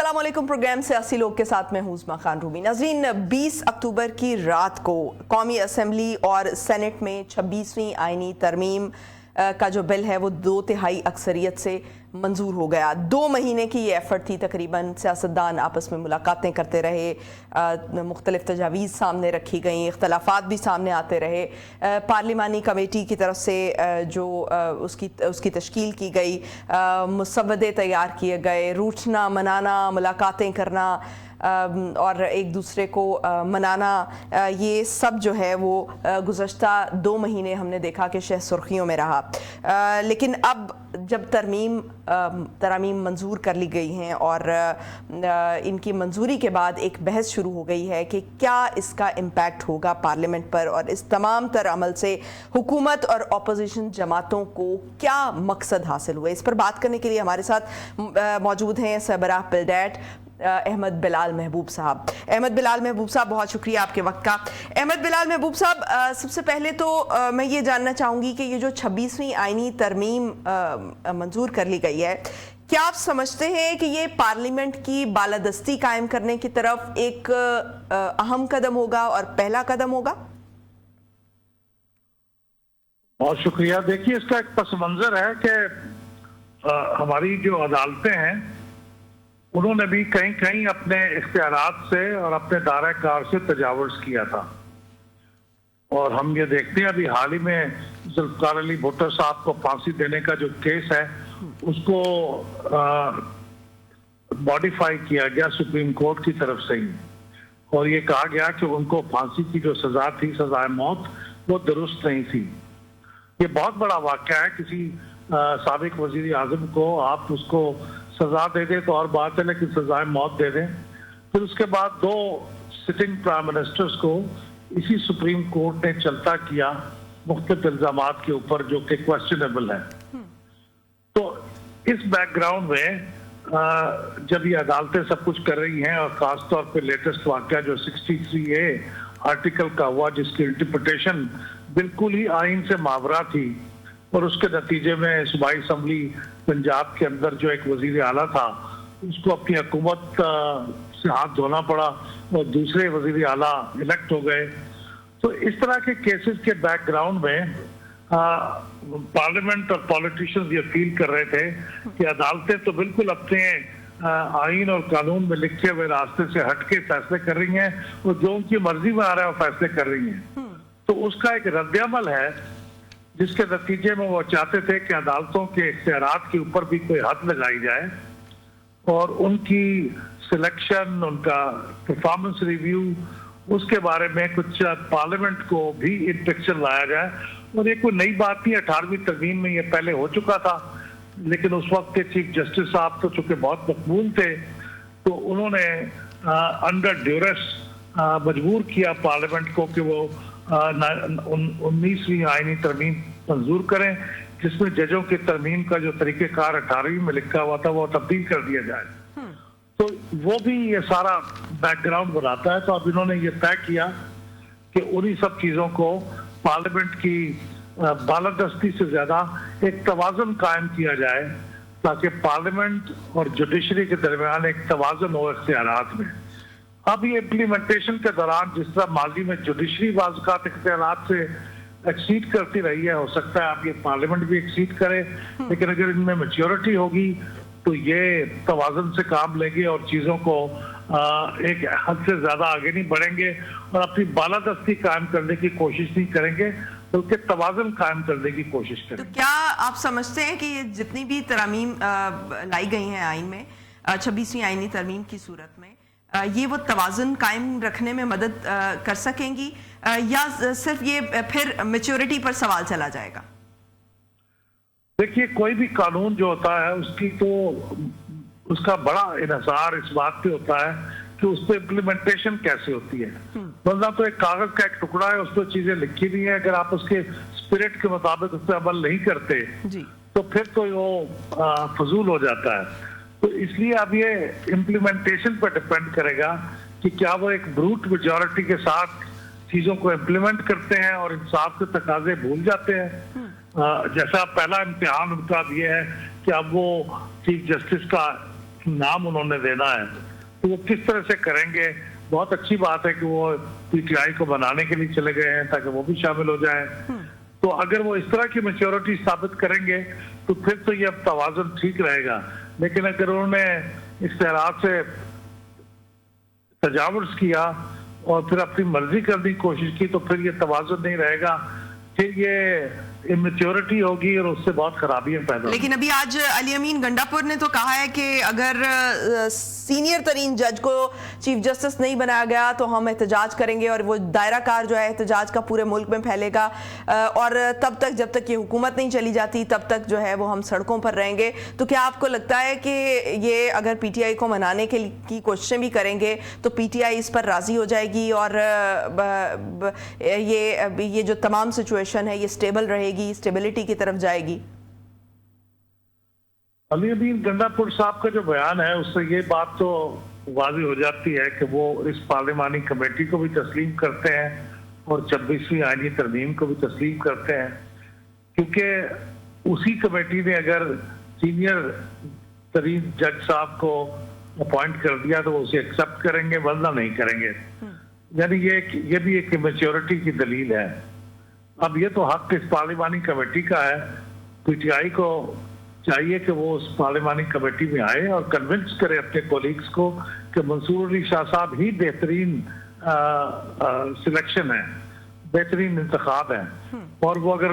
अस्सलाम वालेकुम। प्रोग्राम सियासी लोग के साथ में हूं उस्मा खान रूमी। नाज़रीन, 20 अक्टूबर की रात को कौमी असम्बली और सेनेट में 26वीं आइनी तरमीम का जो बिल है वो 2/3 अक्सरियत से मंजूर हो गया। 2 महीने की ये एफर्ट थी, तकरीबन सियासतदान आपस में मुलाकातें करते रहे, मुख्तलिफ तजावीज़ सामने रखी गई, इख्तलाफात भी सामने आते रहे। पार्लिमानी कमेटी की तरफ से जो उसकी तश्कील की गई, मुसव्वदे तैयार किए गए, रूठना मनाना, मुलाकातें करना और एक दूसरे को मनाना, ये सब जो है वो गुज़श्ता 2 महीने हमने देखा कि शह सुर्खियों में रहा। लेकिन अब जब तरामीम मंजूर कर ली गई हैं और इनकी मंजूरी के बाद एक बहस शुरू हो गई है कि क्या इसका इम्पैक्ट होगा पार्लियामेंट पर और इस तमाम तर अमल से हुकूमत और अपोजिशन जमातों को क्या मकसद हासिल हुए। इस पर बात करने के लिए हमारे साथ मौजूद हैं सरबराह पिलडैट अहमद बिलाल महबूब साहब। अहमद बिलाल महबूब साहब, बहुत शुक्रिया आपके वक्त का। अहमद बिलाल महबूब साहब, सबसे पहले तो मैं ये जानना चाहूँगी कि ये जो 26वीं आइनी तरमीम मंजूर कर ली गई है, क्या आप समझते हैं कि ये पार्लियामेंट की बालादस्ती कायम करने की तरफ एक अहम कदम होगा और पहला कदम होगा? बहुत शुक्रिया। देखिए, इसका एक पस मंजर है कि हमारी जो अदालतें हैं उन्होंने भी कहीं कहीं अपने इख्तियारात से और अपने दायरा कार से तजावुज़ किया था। और हम ये देखते हैं, अभी हाल ही में जुल्फ़िकार अली भुट्टो साहब को फांसी देने का जो केस है उसको मॉडिफाई किया गया सुप्रीम कोर्ट की तरफ से ही, और ये कहा गया कि उनको फांसी की जो सजा थी, सजाए मौत, वो दुरुस्त नहीं थी। ये बहुत बड़ा वाक़या है। किसी साबिक वज़ीर आज़म को आप उसको सजा दे दे तो और बात है, लेकिन सजाए मौत दे दें। फिर उसके बाद 2 सिटिंग प्राइम मिनिस्टर्स को इसी सुप्रीम कोर्ट ने चलता किया मुख्तलिफ इल्जामात के ऊपर जो कि क्वेश्चनेबल है। तो इस बैकग्राउंड में जब ये अदालतें सब कुछ कर रही हैं और खास तौर पे लेटेस्ट वाक़या जो 63A आर्टिकल का हुआ, जिसकी इंटरप्रिटेशन बिल्कुल ही आइन से मावरा थी, और उसके नतीजे में सूबाई असम्बली पंजाब के अंदर जो एक वजीर आला था उसको अपनी हुकूमत से हाथ धोना पड़ा और दूसरे वजीर आला इलेक्ट हो गए। तो इस तरह के केसेस के बैकग्राउंड में पार्लियामेंट और पॉलिटिशियंस ये फील कर रहे थे कि अदालतें तो बिल्कुल अपने आइन और कानून में लिखे हुए रास्ते से हटके फैसले कर रही हैं और जो उनकी मर्जी में आ रहा है वो फैसले कर रही हैं। तो उसका एक रद्द-ए-अमल है जिसके नतीजे में वो चाहते थे कि अदालतों के इख्तियारात के ऊपर भी कोई हद लगाई जाए और उनकी सिलेक्शन, उनका परफॉर्मेंस रिव्यू, उसके बारे में कुछ पार्लियामेंट को भी इन पिक्चर लाया जाए। और ये कोई नई बात नहीं, 18वीं तरमीम में ये पहले हो चुका था, लेकिन उस वक्त के चीफ जस्टिस साहब तो चूंकि बहुत मकबूल थे, तो उन्होंने अंडर ड्यूरेस मजबूर किया पार्लियामेंट को कि वो 19वीं आइनी तरमीम मंजूर करें, जिसमें जजों की तरमीम का जो तरीक़ेकार 18वीं में लिखा हुआ था वो तब्दील कर दिया जाए। तो वो भी ये सारा बैकग्राउंड बनाता है। तो अब इन्होंने ये तय किया कि उन्हीं सब चीज़ों को पार्लियामेंट की बालादस्ती से ज़्यादा एक तवाज़ुन कायम किया जाए, ताकि पार्लियामेंट और जुडिशरी के दरमियान एक तवाज़ुन हो इख्तियारात में। अब ये इम्प्लीमेंटेशन के दौरान जिस तरह माजी में जुडिशरी वाज़कात इख्तियारात से एक्सीड करती रही है, हो सकता है अब ये पार्लियामेंट भी एक्सीड करे, लेकिन अगर इनमें मैच्योरिटी होगी तो ये तवाज़ुन से काम लेंगे और चीज़ों को एक हद से ज़्यादा आगे नहीं बढ़ेंगे और अपनी बालादस्ती कायम करने की कोशिश नहीं करेंगे, बल्कि तवाज़ुन कायम करने की कोशिश करेंगे। तो क्या आप समझते हैं कि ये जितनी भी तरमीम लाई गई हैं आइन में 26वीं आइनी तरमीम की सूरत में, ये वो तवाज़ुन कायम रखने में मदद कर सकेंगी या सिर्फ ये फिर मैच्योरिटी पर सवाल चला जाएगा? देखिए, कोई भी कानून जो होता है उसका बड़ा इन्हिसार इस बात पे होता है कि उस पर इम्प्लीमेंटेशन कैसे होती है। वरना तो एक कागज का एक टुकड़ा है, उस पर चीजें लिखी हुई है, अगर आप उसके स्पिरिट के मुताबिक उस पर अमल नहीं करते तो फिर तो वो फजूल हो जाता है। तो इसलिए अब ये इम्प्लीमेंटेशन पर डिपेंड करेगा कि क्या वो एक ब्रूट मेजॉरिटी के साथ चीजों को इम्प्लीमेंट करते हैं और इंसाफ के तकाजे भूल जाते हैं। जैसा पहला इम्तिहान उनका अब ये है कि अब वो चीफ जस्टिस नाम उन्होंने देना है, तो वो किस तरह से करेंगे। बहुत अच्छी बात है कि वो पीटीआई को बनाने के लिए चले गए हैं ताकि वो भी शामिल हो जाए। तो अगर वो इस तरह की मैच्योरिटी साबित करेंगे तो फिर तो ये अब तवाज़ुन ठीक रहेगा। लेकिन अगर उन्होंने इख्तियारात से तजावुज़ किया और फिर अपनी मर्जी करने की कोशिश की तो फिर ये तवाज़ुन नहीं रहेगा, फिर ये इमेच्योरिटी होगी और उससे बहुत खराबियां पैदा। लेकिन अभी आज अली अमीन गंडापुर ने तो कहा है कि अगर सीनियर तरीन जज को चीफ जस्टिस नहीं बनाया गया तो हम एहतजाज करेंगे और वो दायरा कार जो है एहतजाज का पूरे मुल्क में फैलेगा और तब तक जब तक ये हुकूमत नहीं चली जाती तब तक जो है वो हम सड़कों पर रहेंगे। तो क्या आपको लगता है कि ये अगर पीटीआई को मनाने की कोशिशें भी करेंगे तो पीटीआई इस पर राजी हो जाएगी और ये जो तमाम सिचुएशन है ये स्टेबल रहेगी, स्टेबिलिटी की तरफ जाएगी? अली अमीन गंडापुर साहब का जो बयान है उससे ये बात तो वाज़ी हो जाती है कि वो इस पार्लिमानी कमेटी को भी तस्लीम करते हैं और 26वीं आईनी तरमीम को भी तस्लीम करते हैं, क्योंकि उसी कमेटी ने अगर सीनियर तरीन जज साहब को अपॉइंट कर दिया तो वो उसे एक्सेप्ट करेंगे वरना नहीं करेंगे। यानी ये भी एक मैच्योरिटी की दलील है। अब ये तो हक इस पार्लिमानी कमेटी का है, पीटीआई को चाहिए कि वो उस पार्लिमानी कमेटी में आए और कन्विंस करे अपने कोलीग्स को कि मंसूर अली शाह साहब ही बेहतरीन सिलेक्शन है, बेहतरीन इंतखाब है। और वो अगर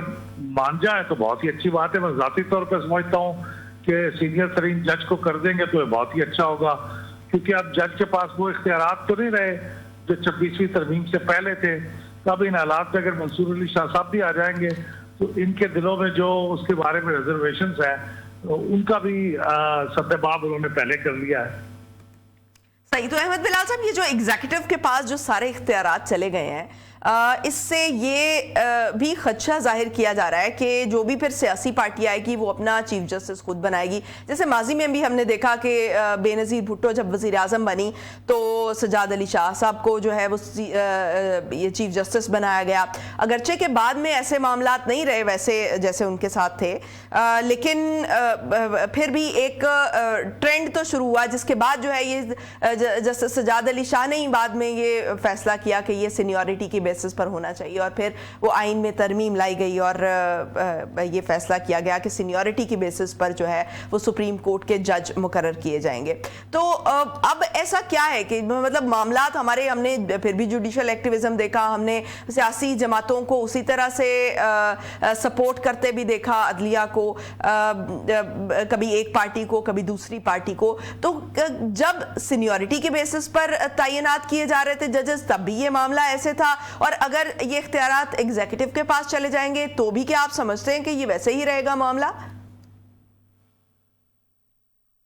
मान जाए तो बहुत ही अच्छी बात है। मैं ज़ाती तौर पर समझता हूँ कि सीनियर तरीन जज को कर देंगे तो ये बहुत ही अच्छा होगा, क्योंकि अब जज के पास वो इख्तियारात तो नहीं रहे जो 26वीं तरमीम से पहले थे। तब इन हालात में अगर मंसूर अली शाह साहब भी आ जाएंगे तो इनके दिलों में जो उसके बारे में रिजर्वेशंस है तो उनका भी सद्देबाब उन्होंने पहले कर लिया है। सही। तो अहमद बिलाल साहब, ये जो एग्जीक्यूटिव के पास जो सारे इख्तियारात चले गए हैं इससे ये भी खदशा जाहिर किया जा रहा है कि जो भी फिर सियासी पार्टी आएगी वो अपना चीफ जस्टिस खुद बनाएगी। जैसे माजी में भी हमने देखा कि बेनज़ीर भुट्टो जब वज़ीर आज़म बनी तो सजाद अली शाह साहब को जो है वो ये चीफ जस्टिस बनाया गया। अगरचे के बाद में ऐसे मामलात नहीं रहे वैसे जैसे उनके साथ थे, लेकिन फिर भी एक ट्रेंड तो शुरू हुआ जिसके बाद जो है ये जस्टिस सजाद अली शाह ने ही बाद में ये फैसला किया कि ये सीनियरिटी की बेसिस पर होना चाहिए और फिर वो आइन में तरमीम लाई गई और ये फैसला किया गया कि सीनियरिटी की बेसिस पर जो है वो सुप्रीम कोर्ट के जज मुकर्रर किए जाएंगे। तो अब ऐसा क्या है कि मतलब मामलात हमने फिर भी जुडिशल एक्टिविज्म देखा, हमने सियासी जमातों को उसी तरह से सपोर्ट करते भी देखा, अदलिया को कभी एक पार्टी को कभी दूसरी पार्टी को। तो जब सीनियरिटी के बेसिस पर तैनात किए जा रहे थे जजेस तब भी ये मामला ऐसे था, और अगर ये इख्तियारात एग्जीक्यूटिव के पास चले जाएंगे तो भी क्या आप समझते हैं कि ये वैसे ही रहेगा मामला?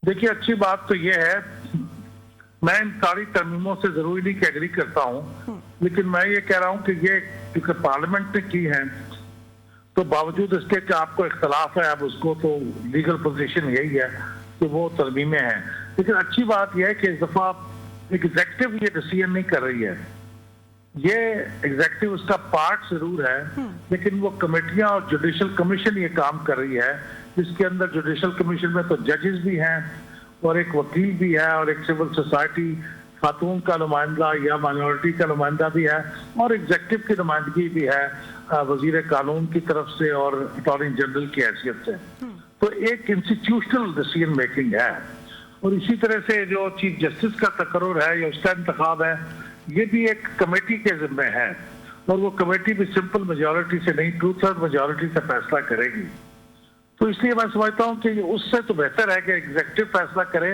देखिए, अच्छी बात तो ये है, मैं इन सारी तरमीमों से जरूरी नहीं कि एग्री करता हूं, लेकिन मैं ये कह रहा हूं कि ये क्योंकि पार्लियामेंट ने की है तो बावजूद इसके कि आपको इख्तलाफ है, अब उसको तो लीगल पोजीशन यही है कि वो तरमीमें हैं। लेकिन अच्छी बात यह है कि इस दफा एग्जीक्यूटिव ये डिसीजन नहीं कर रही है। ये एग्जीक्यूटिव उसका पार्ट जरूर है, लेकिन वो कमेटियां और जुडिशल कमीशन ये काम कर रही है, जिसके अंदर जुडिशल कमीशन में तो जजेस भी हैं और एक वकील भी है और एक सिविल सोसाइटी खातून का नुमाइंदा या माइनॉरिटी का नुमाइंदा भी है और एग्जीक्यूटिव की नुमाइंदगी भी है वजीर कानून की तरफ से और अटॉर्नी जनरल की हैसियत से। तो एक इंस्टीट्यूशनल डिसीजन मेकिंग है। और इसी तरह से जो चीफ जस्टिस का तकर्रुर है या उसका इंतखाब है, ये भी एक कमेटी के जिम्मे है और वो कमेटी भी सिंपल मेजॉरिटी से नहीं 2/3 मेजॉरिटी से फैसला करेगी। तो इसलिए मैं समझता हूँ कि उससे तो बेहतर है कि एग्जीक्यूटिव फैसला करे।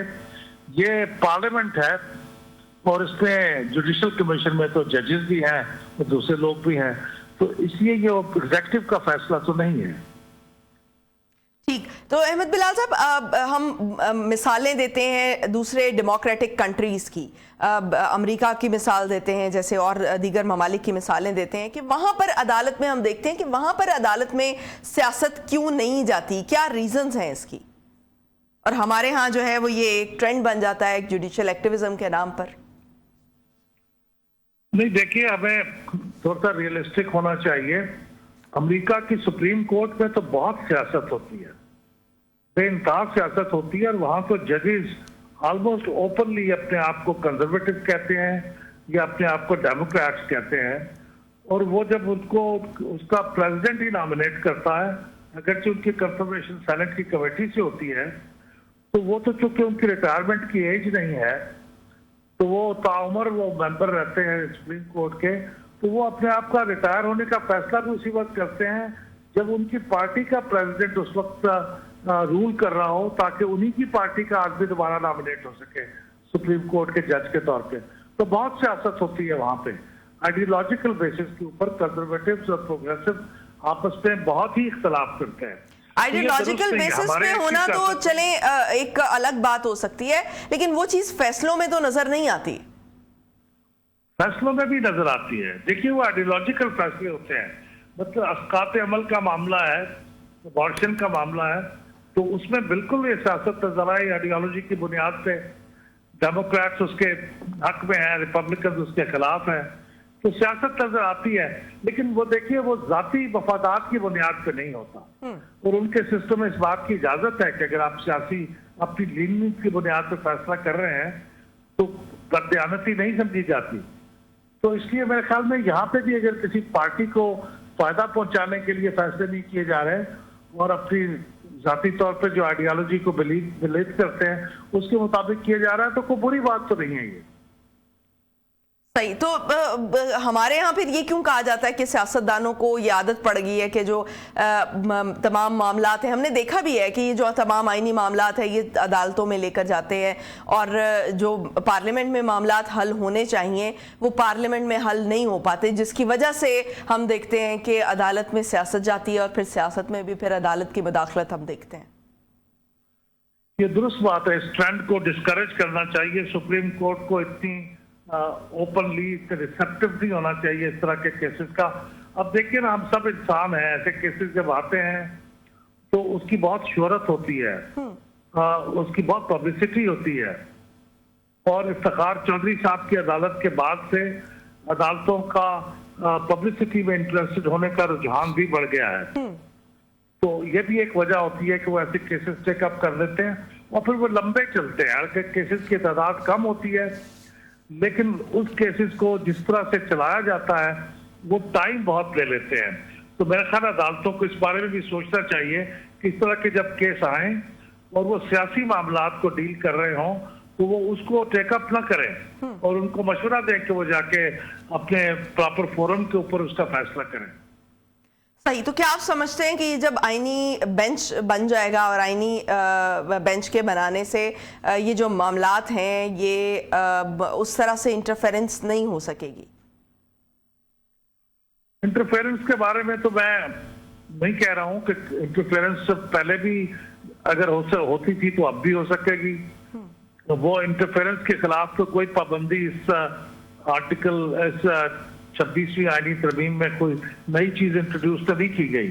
ये पार्लियामेंट है और इसमें जुडिशल कमीशन में तो जजेस भी हैं और दूसरे लोग भी हैं, तो इसलिए ये एग्जीक्यूटिव का फैसला तो नहीं है। ठीक। तो अहमद बिलाल साहब, हम मिसालें देते हैं दूसरे डेमोक्रेटिक कंट्रीज़ की, अमेरिका की मिसाल देते हैं जैसे, और दीगर ममालिक की मिसालें देते हैं कि वहाँ पर अदालत में हम देखते हैं कि वहाँ पर अदालत में सियासत क्यों नहीं जाती, क्या रीजंस हैं इसकी, और हमारे यहाँ जो है वो ये एक ट्रेंड बन जाता है एक जुडिशल एक्टिविज्म के नाम पर। नहीं, देखिए, हमें थोड़ा सा रियलिस्टिक होना चाहिए। अमेरिका की सुप्रीम कोर्ट में तो बहुत सियासत होती है, बेइंतहा सियासत होती है, और वहां तो जजेस ऑलमोस्ट ओपनली अपने आप को कंजर्वेटिव कहते हैं या अपने आप को डेमोक्रेट्स कहते हैं, और वो जब उनको उसका प्रेसिडेंट ही नॉमिनेट करता है, अगरचे उनकी कंफर्मेशन सेनेट की कमेटी से होती है, तो वो तो चूंकि उनकी रिटायरमेंट की एज नहीं है, तो वो ताउमर वो मेंबर रहते हैं सुप्रीम कोर्ट के, तो वो अपने आप का रिटायर होने का फैसला भी उसी वक्त करते हैं जब उनकी पार्टी का प्रेसिडेंट उस वक्त रूल कर रहा हो, ताकि उन्हीं की पार्टी का आदमी दोबारा नॉमिनेट हो सके सुप्रीम कोर्ट के जज के तौर पे। तो बहुत सियासत होती है वहां पे, आइडियोलॉजिकल बेसिस के ऊपर कंजर्वेटिव्स और प्रोग्रेसिव आपस में बहुत ही इख्तलाफ करते हैं। आइडियोलॉजिकल बेसिस पे होना तो चले एक अलग बात हो सकती है, लेकिन वो चीज फैसलों में तो नजर नहीं आती। फैसलों में भी नजर आती है। देखिए, वो आइडियोलॉजिकल फैसले होते हैं, मतलब अस्कात अमल का मामला है, अबॉर्शन का मामला है, तो उसमें बिल्कुल ये सियासत नजर आई आइडियोलॉजी की बुनियाद पे। डेमोक्रेट्स उसके हक में है, रिपब्लिकन उसके खिलाफ है, तो सियासत नजर आती है। लेकिन वो देखिए, वो जाती मफादात की बुनियाद पे नहीं होता, और उनके सिस्टम में इस बात की इजाजत है कि अगर आप सियासी अपनी लीनियंस की बुनियाद पे फैसला कर रहे हैं तो बददियानती नहीं समझी जाती। तो इसलिए मेरे ख्याल में यहाँ पे भी अगर किसी पार्टी को फायदा पहुंचाने के लिए फैसले नहीं किए जा रहे और अपनी जाती तौर पे जो आइडियोलॉजी को बिलीव करते हैं उसके मुताबिक किया जा रहा है, तो कोई बुरी बात तो नहीं है ये। सही। तो हमारे यहाँ फिर ये क्यों कहा जाता है कि सियासतदानों को ये आदत पड़ गई है कि जो तमाम मामलात हैं, हमने देखा भी है कि ये जो तमाम आईनी मामलात हैं ये अदालतों में लेकर जाते हैं, और जो पार्लियामेंट में मामलात हल होने चाहिए वो पार्लियामेंट में हल नहीं हो पाते, जिसकी वजह से हम देखते हैं कि अदालत में सियासत जाती है, और फिर सियासत में भी फिर अदालत की मुदाखलत हम देखते हैं। ये दुरुस्त बात है, इस ट्रेंड को डिस्करेज करना चाहिए। सुप्रीम कोर्ट को इतनी ओपनली रिसेप्टिव नहीं होना चाहिए इस तरह के केसेस का। अब देखिए ना, हम सब इंसान हैं, ऐसे केसेस जब आते हैं तो उसकी बहुत शोहरत होती है, उसकी बहुत पब्लिसिटी होती है, और इफ्तिखार चौधरी साहब की अदालत के बाद से अदालतों का पब्लिसिटी में इंटरेस्टेड होने का रुझान भी बढ़ गया है। तो ये भी एक वजह होती है कि वो ऐसे केसेस टेकअप कर लेते हैं और फिर वो लंबे चलते हैं। केसेस की तादाद कम होती है, लेकिन उस केसेस को जिस तरह से चलाया जाता है वो टाइम बहुत ले लेते हैं। तो मेरा ख्याल अदालतों को इस बारे में भी सोचना चाहिए कि इस तरह के जब केस आए और वो सियासी मामलात को डील कर रहे हों तो वो उसको टेकअप ना करें, और उनको मशवरा दें कि वो जाके अपने प्रॉपर फोरम के ऊपर उसका फैसला करें। सही। तो क्या आप समझते हैं कि जब आईनी बेंच बन जाएगा और आईनी बेंच के बनाने से ये जो मामलात हैं ये उस तरह से इंटरफेरेंस नहीं हो सकेगी? इंटरफेरेंस के बारे में तो मैं नहीं कह रहा हूं कि इंटरफेरेंस पहले भी अगर होती थी तो अब भी हो सकेगी। तो वो इंटरफेरेंस के खिलाफ तो कोई पाबंदी इस आर्टिकल 26वीं आईनी तरमीम में कोई नई चीज इंट्रोड्यूस तो नहीं की गई।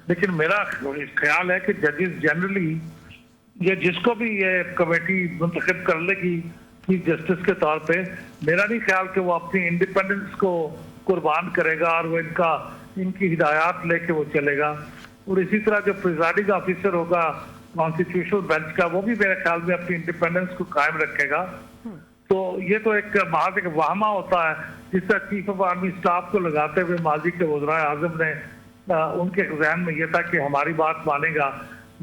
लेकिन मेरा ख्याल है कि जजेस जनरली ये जिसको भी ये कमेटी मुंतखब कर लेगी चीफ जस्टिस के तौर पे, मेरा नहीं ख्याल कि वो अपनी इंडिपेंडेंस को कुर्बान करेगा और वो इनकी हिदायत लेके वो चलेगा। और इसी तरह जो प्रिजाइडिंग ऑफिसर होगा कॉन्स्टिट्यूशनल बेंच का, वो भी मेरे ख्याल में अपनी इंडिपेंडेंस को कायम रखेगा। तो ये तो एक महज एक वाहमा होता है, जिस तरह चीफ ऑफ आर्मी स्टाफ को लगाते हुए माजी के वज़राए आज़म ने उनके जहन में ये था कि हमारी बात मानेगा,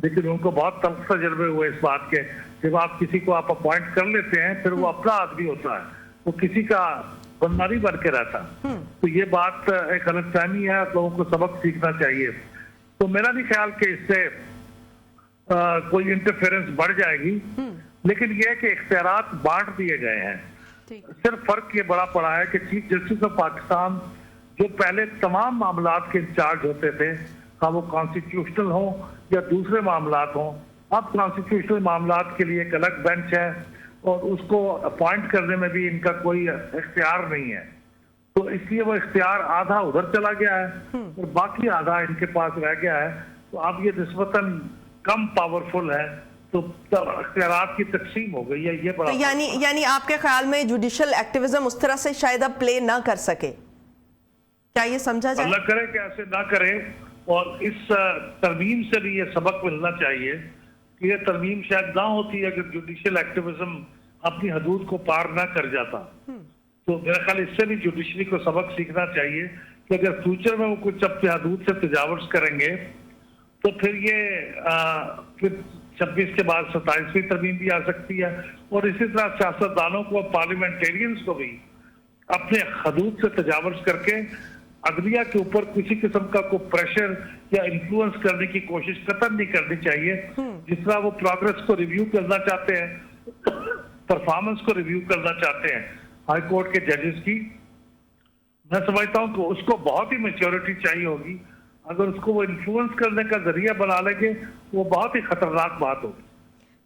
लेकिन उनको बहुत तल्ख तजर्बे हुए इस बात के। जब आप किसी को आप अपॉइंट कर लेते हैं फिर वो अपना आदमी होता है, वो किसी का बंदा नहीं बन के रहता। तो ये बात एक गलतफहमी है, लोगों को सबक सीखना चाहिए। तो मेरा नहीं ख्याल कि इससे कोई इंटरफेरेंस बढ़ जाएगी, लेकिन यह है कि इख्तियारात बांट दिए गए हैं। सिर्फ फर्क ये बड़ा पड़ा है कि चीफ जस्टिस ऑफ पाकिस्तान जो पहले तमाम मामलात के इंचार्ज होते थे, हाँ वो कॉन्स्टिट्यूशनल हो या दूसरे मामलात हो, अब कॉन्स्टिट्यूशनल मामलात के लिए एक अलग बेंच है और उसको अपॉइंट करने में भी इनका कोई इख्तियार नहीं है। तो इसलिए वो इख्तियार आधा उधर चला गया है और बाकी आधा इनके पास रह गया है। तो अब ये निस्बतन कम पावरफुल है, तो इख्तियारात की तकसीम हो गई है। ये बड़ा तो यानी आपके ख्याल में जुडिशियल एक्टिविज्म उस तरह से शायद अब प्ले ना कर सके, क्या ये समझा जाए? अल्लाह करे कि ऐसे ना करे, और इस तरमीम से भी ये सबक मिलना चाहिए یہ ترمیم شاید نہ ہوتی اگر جوڈیشل ایکٹیویزم اپنی حدود کو پار نہ کر جاتا. تو میرا خیال اس سے بھی جوڈیشری کو سبق سیکھنا چاہیے کہ اگر فیوچر میں وہ کچھ اپنی حدود سے تجاوز کریں گے تو پھر یہ پھر 26 کے بعد 27ویں ترمیم بھی آ سکتی ہے. اور اسی طرح سیاستدانوں کو پارلیمنٹیرینز کو بھی اپنے حدود سے تجاوز کر کے عدلیہ کے اوپر کسی قسم کا کوئی پریشر یا انفلوئنس کرنے کی کوشش قطعاً نہیں کرنی چاہیے. جس طرح وہ پروگرس کو ریویو کرنا چاہتے ہیں، پرفارمنس کو ریویو کرنا چاہتے ہیں ہائی کورٹ کے ججز کی، میں سمجھتا ہوں کہ اس کو بہت ہی میچورٹی چاہیے ہوگی. اگر اس کو وہ انفلوئنس کرنے کا ذریعہ بنا لیں گے وہ بہت ہی خطرناک بات ہوگی.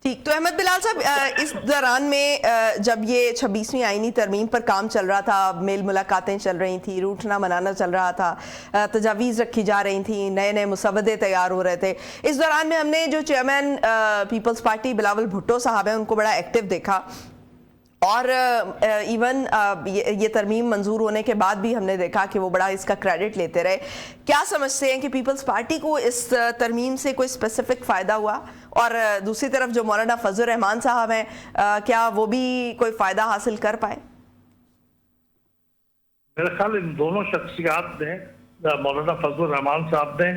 ٹھیک. تو احمد بلال صاحب، اس دوران میں جب یہ 26ویں آئینی ترمیم پر کام چل رہا تھا، میل ملاقاتیں چل رہی تھیں، روٹنا منانا چل رہا تھا، تجاویز رکھی جا رہی تھیں، نئے نئے مسودے تیار ہو رہے تھے، اس دوران میں ہم نے جو chairman Peoples Party Bilawal Bhutto صاحب ہیں ان کو بڑا ایکٹیو دیکھا، اور ایون یہ ترمیم منظور ہونے کے بعد بھی ہم نے دیکھا کہ وہ بڑا اس کا کریڈٹ لیتے رہے. کیا سمجھتے ہیں کہ پیپلز پارٹی کو اس ترمیم سے کوئی اسپیسیفک فائدہ ہوا؟ اور دوسری طرف جو مولانا فضل الرحمان صاحب ہیں، کیا وہ بھی کوئی فائدہ حاصل کر پائے؟ میرے خیال ان دونوں شخصیات نے، مولانا فضل الرحمان صاحب نے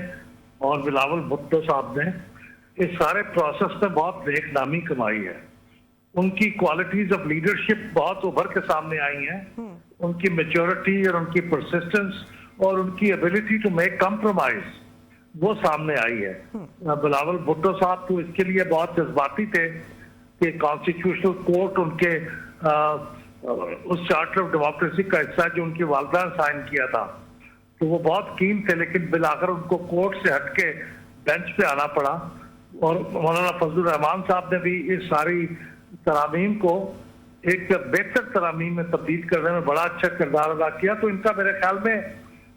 اور بلاول بھٹو صاحب نے، اس سارے پروسیس میں بہت نیک نامی کمائی ہے. ان کی کوالٹیز آف لیڈرشپ بہت ابھر کے سامنے آئی ہیں. ان کی میچورٹی اور ان کی پرسسٹنس اور ان کی ایبلٹی ٹو میک کمپرومائز وہ سامنے آئی ہے. بلاول بھٹو صاحب تو اس کے لیے بہت جذباتی تھے کہ کانسٹیٹیوشنل کورٹ ان کے اس چارٹر آف ڈیموکریسی کا حصہ جو ان کی والدہ نے سائن کیا تھا، تو وہ بہت کین تھے، لیکن بالآخر ان کو کورٹ سے ہٹ کے بینچ پہ آنا پڑا. اور مولانا فضل الرحمان صاحب نے بھی اس ساری ترامیم کو ایک بہتر ترامیم میں تبدیل کرنے میں بڑا اچھا کردار ادا کیا. تو ان کا میرے خیال میں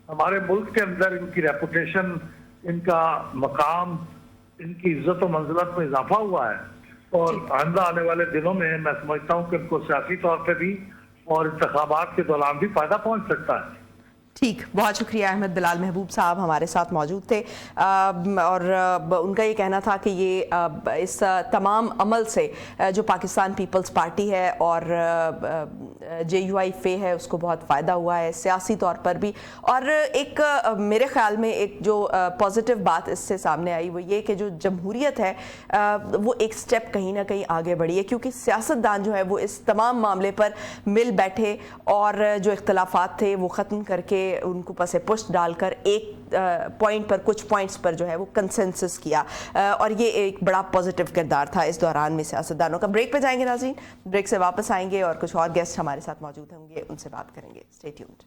ہمارے ملک کے اندر ان کی ریپوٹیشن، ان کا مقام، ان کی عزت و منزلت میں اضافہ ہوا ہے. اور آئندہ آنے والے دنوں میں میں سمجھتا ہوں کہ ان کو سیاسی طور پہ بھی اور انتخابات کے دوران بھی فائدہ پہنچ سکتا ہے. ٹھیک. بہت شکریہ. احمد بلال محبوب صاحب ہمارے ساتھ موجود تھے، اور ان کا یہ کہنا تھا کہ یہ اس تمام عمل سے جو پاکستان پیپلز پارٹی ہے اور JUI ہے اس کو بہت فائدہ ہوا ہے سیاسی طور پر بھی. اور ایک میرے خیال میں ایک جو پازیٹیو بات اس سے سامنے آئی وہ یہ کہ جو جمہوریت ہے وہ ایک سٹیپ کہیں نہ کہیں آگے بڑھی ہے، کیونکہ سیاستدان جو ہے وہ اس تمام معاملے پر مل بیٹھے اور جو اختلافات تھے وہ ختم کر کے ان کو پس پشت ڈال کر ایک پوائنٹ پر، کچھ پوائنٹس پر جو ہے وہ کنسنسس کیا، اور یہ ایک بڑا پازیٹیو کردار تھا اس دوران میں سیاستدانوں کا. بریک پہ جائیں گے ناظرین، بریک سے واپس آئیں گے اور کچھ اور گیسٹ ہمارے ساتھ موجود ہوں گے، ان سے بات کریں گے. Stay tuned.